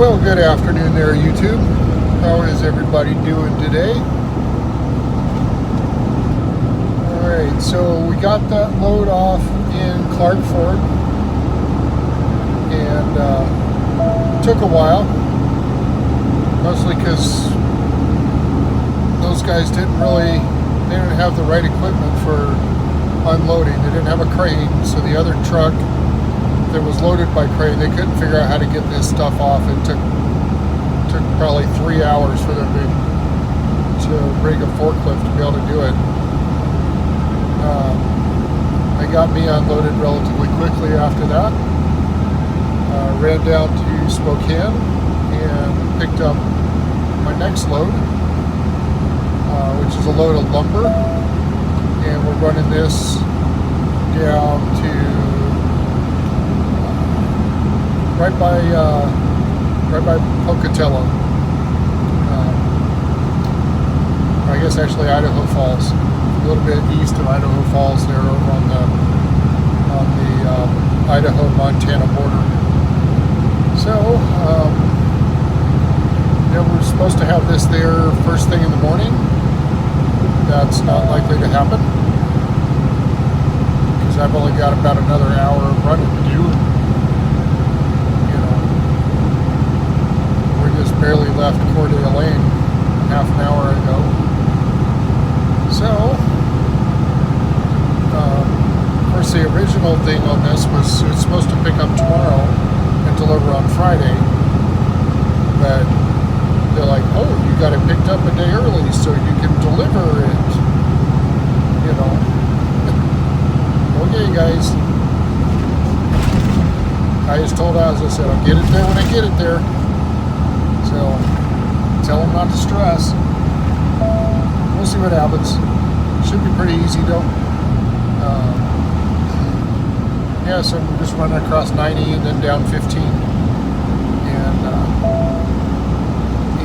Well, good afternoon there, YouTube. How is everybody doing today? Alright, so we got that load off in Clark Ford, and took a while, mostly because those guys they didn't have the right equipment for unloading. They didn't have a crane, so the other truck that was loaded by crane, they couldn't figure out how to get this stuff off. It took probably 3 hours for them to rig a forklift to be able to do it. They got me unloaded relatively quickly after that. Ran down to Spokane and picked up my next load, which is a load of lumber, and we're running this down to right by Pocatello. I guess actually Idaho Falls, a little bit east of Idaho Falls there, over on the Idaho-Montana border. So, we're supposed to have this there first thing in the morning. That's not likely to happen, because I've only got about another hour of running to do. Barely left Cordell Lane half an hour ago. So, of course, the original thing on this was it's supposed to pick up tomorrow and deliver on Friday. But they're like, oh, you got it picked up a day early so you can deliver it. Okay, guys. I just told us, I said, I'll get it there when I get it there. So, tell them not to stress. We'll see what happens. Should be pretty easy though. So we're just running across 90 and then down 15. And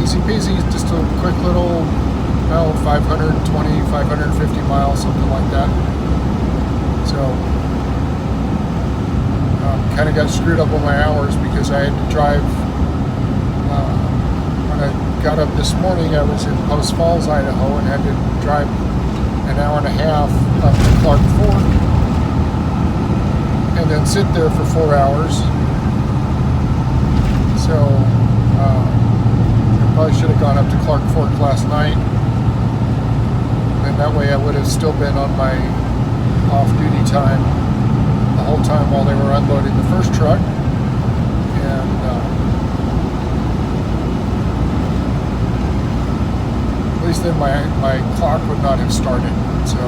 easy peasy, just a quick little, 520, 550 miles, something like that. So, kind of got screwed up on my hours because I had to drive. When I got up this morning, I was in Post Falls, Idaho, and had to drive an hour and a half up to Clark Ford and then sit there for 4 hours. So I probably should have gone up to Clark Ford last night, and that way I would have still been on my off-duty time the whole time while they were unloading the first truck. And at least then my clock would not have started. So,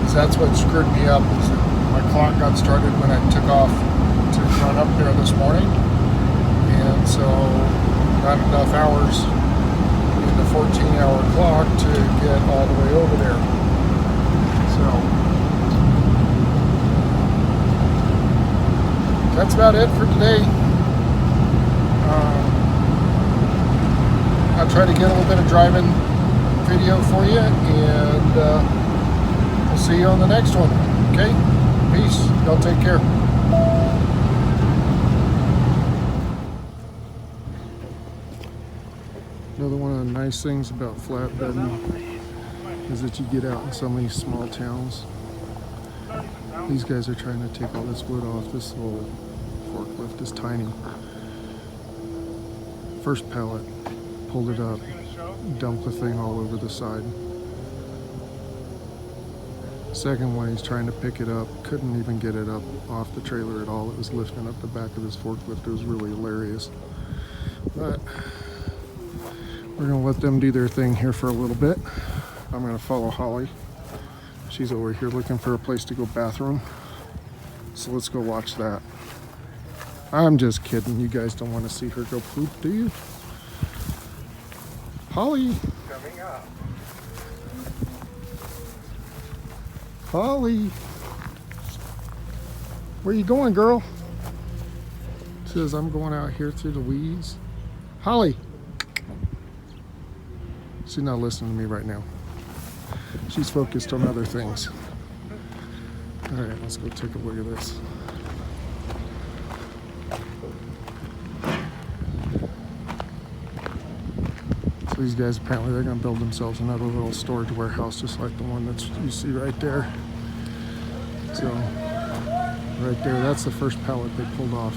because that's what screwed me up, is that my clock got started when I took off to run up there this morning, and so not enough hours in the 14-hour clock to get all the way over there. So that's about it for today. I'll try to get a little bit of driving video for you, and we'll see you on the next one. Okay? Peace. Y'all take care. Another one of the nice things about flatbedding is that you get out in so many small towns. These guys are trying to take all this wood off. This little forklift is tiny. First pallet, pulled it up, dumped the thing all over the side. Second one, he's trying to pick it up, couldn't even get it up off the trailer at all. It was lifting up the back of his forklift. It was really hilarious. But we're gonna let them do their thing here for a little bit. I'm gonna follow Holly. She's over here looking for a place to go bathroom. So let's go watch that. I'm just kidding. You guys don't want to see her go poop, do you? Holly. Coming up. Holly. Where you going, girl? Says I'm going out here through the weeds. Holly. She's not listening to me right now. She's focused on other things. All right, let's go take a look at this. So these guys, apparently they're gonna build themselves another little storage warehouse just like the one that you see right there. So right there, that's the first pallet they pulled off.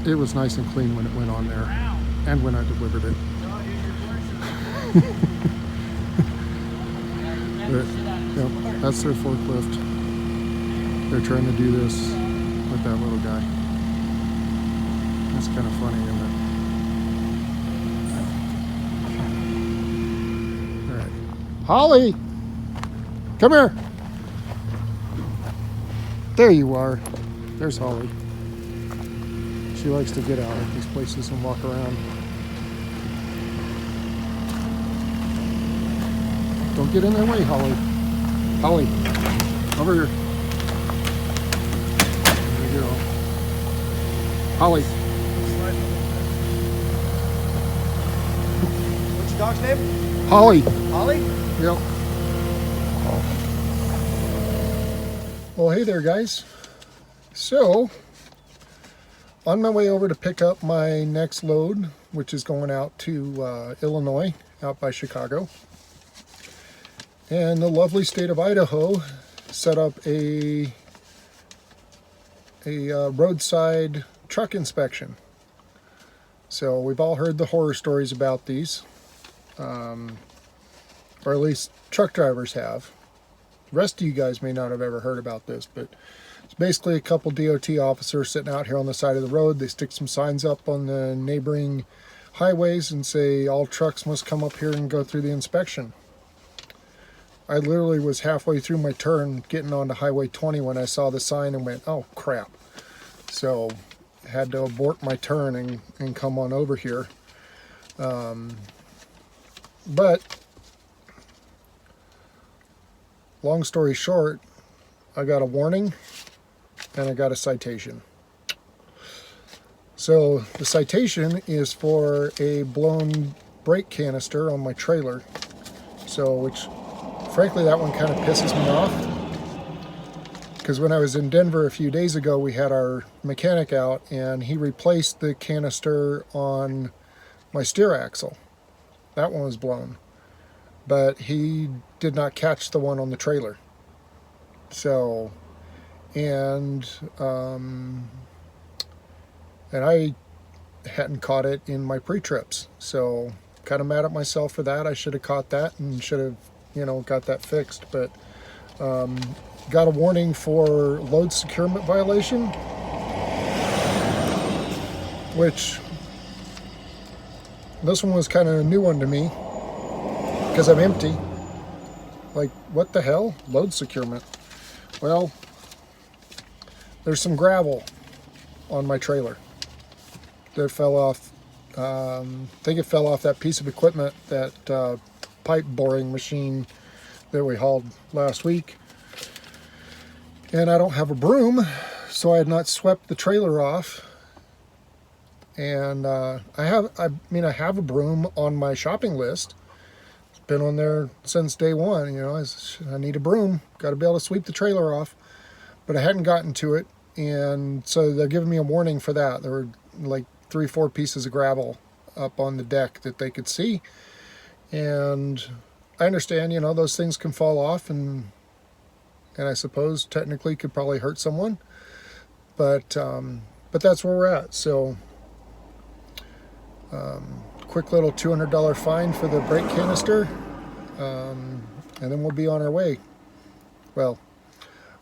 It was nice and clean when it went on there and when I delivered it. But, yep, that's their forklift. They're trying to do this with that little guy. That's kind of funny, isn't it? All right. Holly! Come here! There you are. There's Holly. She likes to get out at these places and walk around. Don't get in their way, Holly. Holly, over here. There you go. Holly. What's your dog's name? Holly. Holly? Yep. Well, hey there, guys. So, on my way over to pick up my next load, which is going out to Illinois, out by Chicago. And the lovely state of Idaho set up a roadside truck inspection. So we've all heard the horror stories about these, or at least truck drivers have. The rest of you guys may not have ever heard about this, but it's basically a couple DOT officers sitting out here on the side of the road. They stick some signs up on the neighboring highways and say all trucks must come up here and go through the inspection. I literally was halfway through my turn getting onto Highway 20 when I saw the sign and went, oh crap. So had to abort my turn and come on over here. But long story short, I got a warning and I got a citation. So the citation is for a blown brake canister on my trailer. So which frankly, that one kind of pisses me off, because when I was in Denver a few days ago, we had our mechanic out and he replaced the canister on my steer axle. That one was blown, but he did not catch the one on the trailer. So, and I hadn't caught it in my pre-trips, so kind of mad at myself for that. I should have caught that and should have, got that fixed. But got a warning for load securement violation, which this one was kind of a new one to me because I'm empty. Like, what the hell? Load securement. Well, there's some gravel on my trailer that fell off. I think it fell off that piece of equipment, that pipe boring machine that we hauled last week. And I don't have a broom, so I had not swept the trailer off. And I have a broom on my shopping list. It's been on there since day one. I need a broom, got to be able to sweep the trailer off, but I hadn't gotten to it. And so they're giving me a warning for that. There were like 3-4 pieces of gravel up on the deck that they could see. And I understand, those things can fall off and I suppose technically could probably hurt someone. But that's where we're at. So quick little $200 fine for the brake canister, and then we'll be on our way. Well,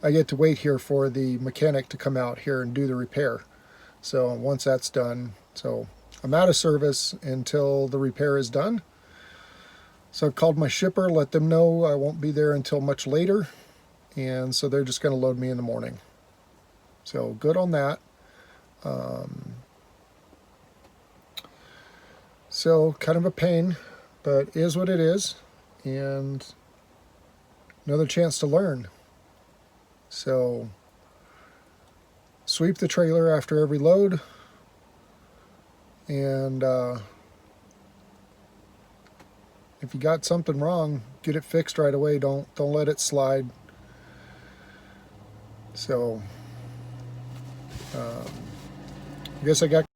I get to wait here for the mechanic to come out here and do the repair. So once that's done, so I'm out of service until the repair is done. So I called my shipper, let them know I won't be there until much later. And so they're just going to load me in the morning. So good on that. So kind of a pain, but is what it is. And another chance to learn. So sweep the trailer after every load. And if you got something wrong, get it fixed right away. Don't let it slide. So I guess I got